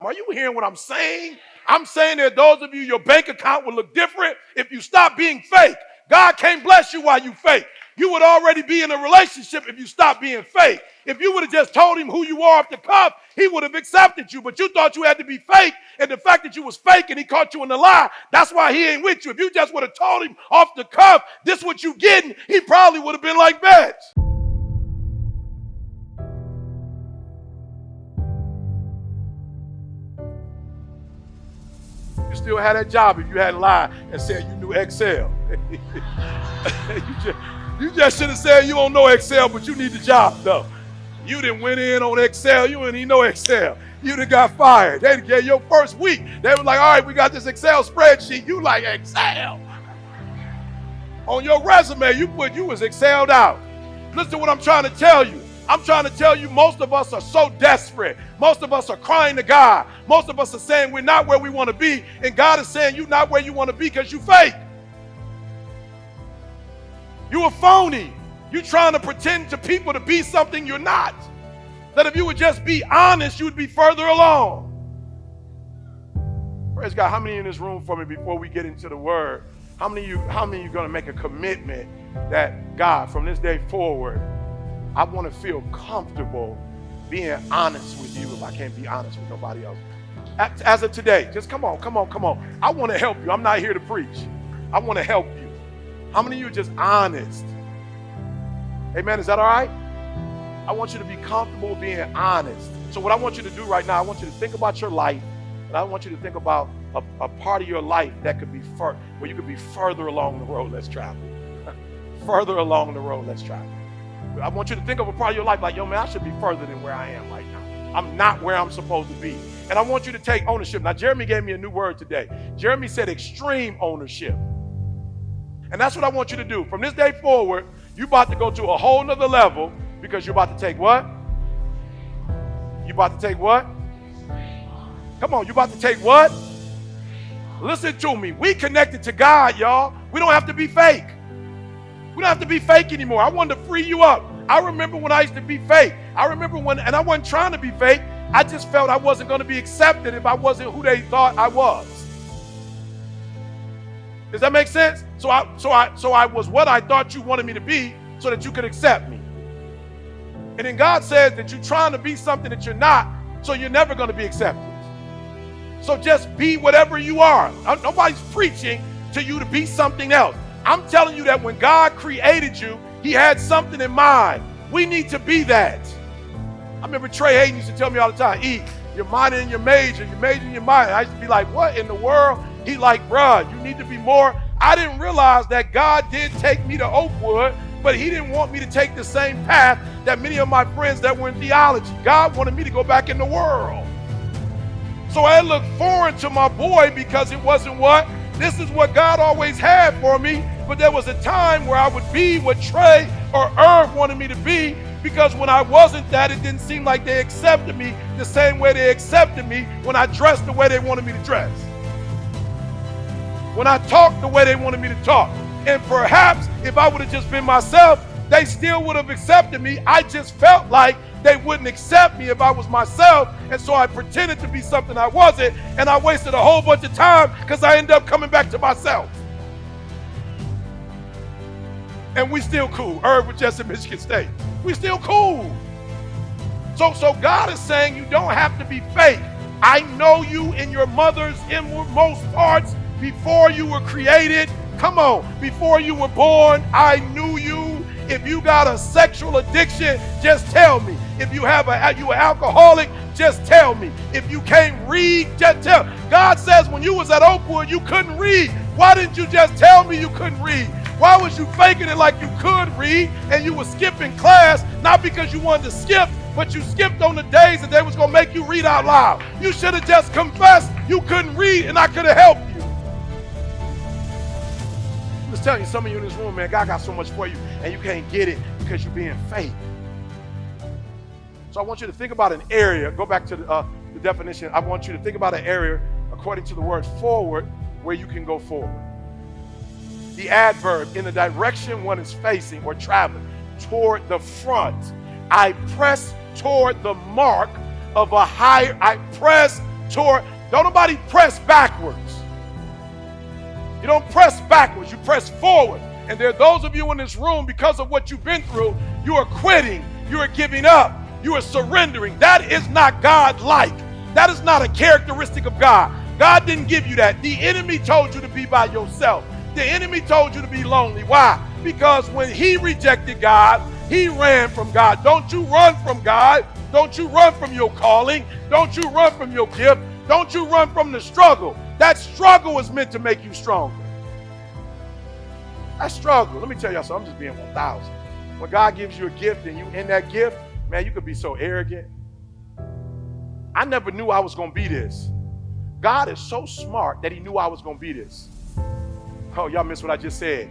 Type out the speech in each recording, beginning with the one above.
Are you hearing what I'm saying? I'm saying that those of you, your bank account will look different if you stop being fake. God can't bless you while you fake. You would already be in a relationship if you stopped being fake. If you would have just told him who you are off the cuff, he would have accepted you. But you thought you had to be fake, and the fact that you was fake and he caught you in the lie, that's why he ain't with you. If you just would have told him off the cuff, this what you getting, he probably would have been like that. You still had that job if you hadn't lied and said you knew Excel. you just should have said you don't know Excel, but you need the job though. You didn't went in on Excel. You didn't even know Excel. You done got fired. They gave your first week. They were like, all right, we got this Excel spreadsheet. You like Excel. On your resume, you put you was Excel'd out. Listen to what I'm trying to tell you. I'm trying to tell you, most of us are so desperate. Most of us are crying to God. Most of us are saying we're not where we want to be. And God is saying you're not where you want to be because you fake. You a phony. You trying to pretend to people to be something you're not. That if you would just be honest, you would be further along. Praise God. How many in this room for me before we get into the word? How many of you going to make a commitment that God, from this day forward, I want to feel comfortable being honest with you if I can't be honest with nobody else. As of today, just come on. I want to help you. I'm not here to preach. I want to help you. How many of you are just honest? Amen. Is that all right? I want you to be comfortable being honest. So what I want you to do right now, I want you to think about your life, and I want you to think about a part of your life that could be where you could be further along the road less traveled. Further along the road less traveled. I want you to think of a part of your life like, yo, man, I should be further than where I am right now. I'm not where I'm supposed to be. And I want you to take ownership. Now, Jeremy gave me a new word today. Jeremy said extreme ownership. And that's what I want you to do. From this day forward, you're about to go to a whole nother level because you're about to take what? You about to take what? Come on, you about to take what? Listen to me. We connected to God, y'all. We don't have to be fake. We don't have to be fake anymore. I wanted to free you up. I remember when I used to be fake. I remember when, and I wasn't trying to be fake. I just felt I wasn't going to be accepted if I wasn't who they thought I was. Does that make sense? So I was what I thought you wanted me to be so that you could accept me. And then God says that you're trying to be something that you're not, so you're never going to be accepted. So just be whatever you are. Nobody's preaching to you to be something else. I'm telling you that when God created you, he had something in mind. We need to be that. I remember Trey Hayden used to tell me all the time, you're minor in your major in your minor. I used to be like, what in the world? He like, bruh, you need to be more. I didn't realize that God did take me to Oakwood, but he didn't want me to take the same path that many of my friends that were in theology. God wanted me to go back in the world. So I looked forward to my boy because it wasn't what? This is what God always had for me, but there was a time where I would be what Trey or Irv wanted me to be, because when I wasn't that, it didn't seem like they accepted me the same way they accepted me when I dressed the way they wanted me to dress, when I talked the way they wanted me to talk. And perhaps if I would have just been myself, they still would have accepted me. I just felt like they wouldn't accept me if I was myself, and so I pretended to be something I wasn't, and I wasted a whole bunch of time because I ended up coming back to myself. And we still cool. Irv was just at Michigan State. We still cool. So God is saying you don't have to be fake. I know you in your mother's innermost parts before you were created. Come on, before you were born, I knew you. If you got a sexual addiction, just tell me. If you an alcoholic, just tell me. If you can't read, just tell me. God says when you was at Oakwood, you couldn't read. Why didn't you just tell me you couldn't read? Why was you faking it like you could read and you were skipping class, not because you wanted to skip, but you skipped on the days that they was going to make you read out loud? You should have just confessed you couldn't read and I could have helped you. I'm just telling you, some of you in this room, man, God got so much for you and you can't get it because you're being fake. So I want you to think about an area. Go back to the definition. I want you to think about an area according to the word forward where you can go forward. The adverb, in the direction one is facing or traveling, toward the front. I press toward the mark of a higher, I press toward, don't nobody press backwards. You don't press backwards, you press forward. And there are those of you in this room, because of what you've been through, you are quitting, you are giving up, you are surrendering. That is not God-like. That is not a characteristic of God. God didn't give you that. The enemy told you to be by yourself. The enemy told you to be lonely. Why? Because when he rejected God, he ran from God. Don't you run from God. Don't you run from your calling. Don't you run from your gift. Don't you run from the struggle. That struggle is meant to make you stronger. That struggle, let me tell y'all something, I'm just being 1,000. When God gives you a gift and you in that gift, man, you could be so arrogant. I never knew I was going to be this. God is so smart that he knew I was going to be this. Oh, y'all missed what I just said.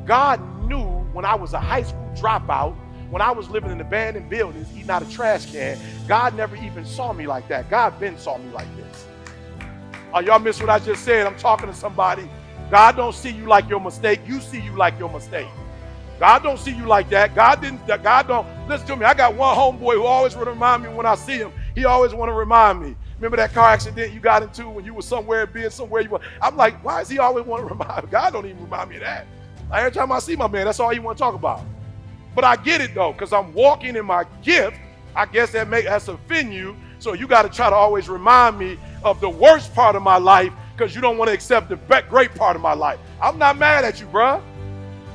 God knew when I was a high school dropout, when I was living in abandoned buildings, eating out of trash can, God never even saw me like that. God been saw me like this. Oh, y'all missed what I just said. I'm talking to somebody. God don't see you like your mistake. You see you like your mistake. God don't see you like that. God don't, listen to me. I got one homeboy who always want to remind me when I see him. He always want to remind me. Remember that car accident you got into when you were somewhere, being somewhere you were? I'm like, why does he always want to remind me? God don't even remind me of that. Like, every time I see my man, that's all he want to talk about. But I get it though, because I'm walking in my gift. I guess that's offend you. So you got to try to always remind me of the worst part of my life, because you don't want to accept the great part of my life. I'm not mad at you, bruh.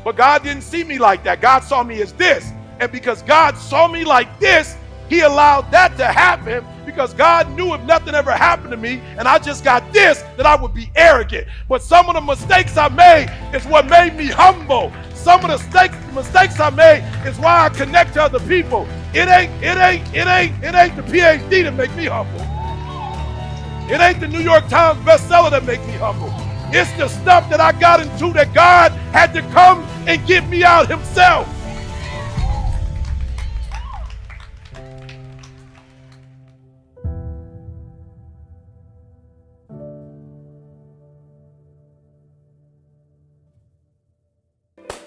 But God didn't see me like that. God saw me as this. And because God saw me like this, he allowed that to happen, because God knew if nothing ever happened to me and I just got this, that I would be arrogant. But some of the mistakes I made is what made me humble. Some of the mistakes I made is why I connect to other people. It ain't the PhD that make me humble. It ain't the New York Times bestseller that make me humble. It's the stuff that I got into that God had to come and get me out himself.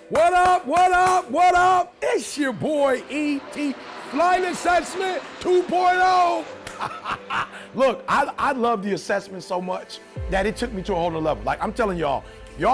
What up, what up, what up? It's your boy E.T. Flight Assessment 2.0. Look, I love the assessment so much that it took me to a whole nother level. Like, I'm telling y'all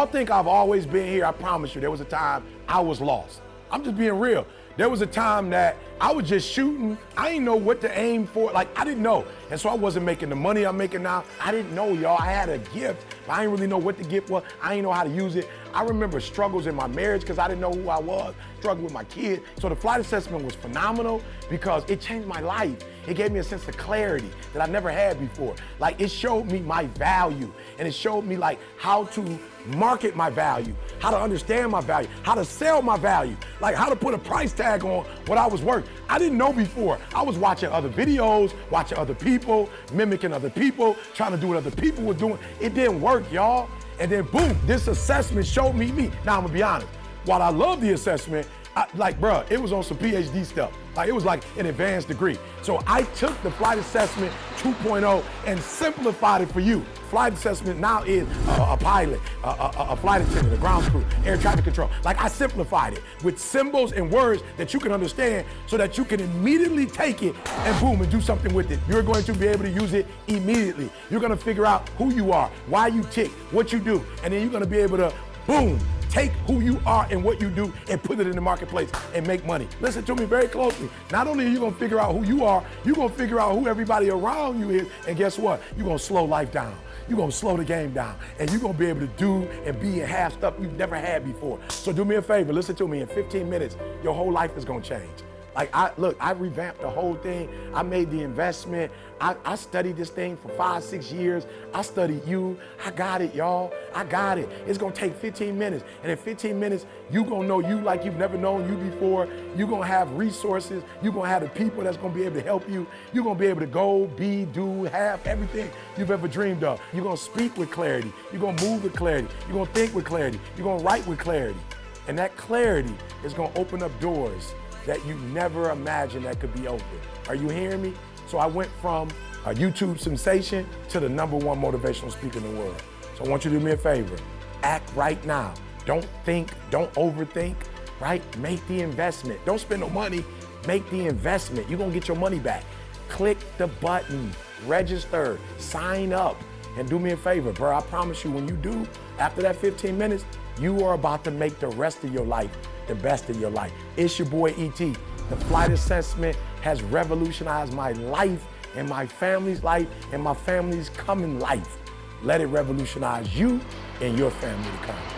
think I've always been here. I promise you, there was a time I was lost. I'm just being real. There was a time that I was just shooting. I didn't know what to aim for. Like, I didn't know. And so I wasn't making the money I'm making now. I didn't know, y'all. I had a gift, but I didn't really know what the gift was. I didn't know how to use it. I remember struggles in my marriage because I didn't know who I was, struggled with my kid. So the flight assessment was phenomenal because it changed my life. It gave me a sense of clarity that I never had before. Like, it showed me my value, and it showed me like how to market my value, how to understand my value, how to sell my value, like how to put a price tag on what I was worth. I didn't know before. I was watching other videos, watching other people, mimicking other people, trying to do what other people were doing. It didn't work, y'all. And then boom, this assessment showed me me. Now I'm gonna be honest, while I love the assessment, it was on some PhD stuff. Like, it was like an advanced degree. So I took the flight assessment 2.0 and simplified it for you. Flight assessment now is a pilot, a flight attendant, a ground crew, air traffic control. Like, I simplified it with symbols and words that you can understand so that you can immediately take it and boom, and do something with it. You're going to be able to use it immediately. You're gonna figure out who you are, why you tick, what you do, and then you're gonna be able to, boom, take who you are and what you do and put it in the marketplace and make money. Listen to me very closely. Not only are you gonna figure out who you are, you're gonna figure out who everybody around you is, and guess what? You're gonna slow life down. You're gonna slow the game down, and you're gonna be able to do and be and have stuff you've never had before. So do me a favor, listen to me. In 15 minutes, your whole life is gonna change. Like, I revamped the whole thing. I made the investment. I studied this thing for 5-6 years. I studied you. I got it, y'all. I got it. It's gonna take 15 minutes. And in 15 minutes, you gonna know you like you've never known you before. You're gonna have resources. You're gonna have the people that's gonna be able to help you. You're gonna be able to go, be, do, have everything you've ever dreamed of. You're gonna speak with clarity. You're gonna move with clarity. You're gonna think with clarity. You're gonna write with clarity. And that clarity is gonna open up doors that you never imagined that could be open. Are you hearing me? So I went from a YouTube sensation to the #1 motivational speaker in the world. So I want you to do me a favor. Act right now. Don't think, don't overthink, right? Make the investment. Don't spend no money, make the investment. You're gonna get your money back. Click the button. register, sign up, and do me a favor, bro. I promise you, when you do, after that 15 minutes, you are about to make the rest of your life the best of your life. It's your boy E.T. The flight assessment has revolutionized my life and my family's life and my family's coming life. Let it revolutionize you and your family to come.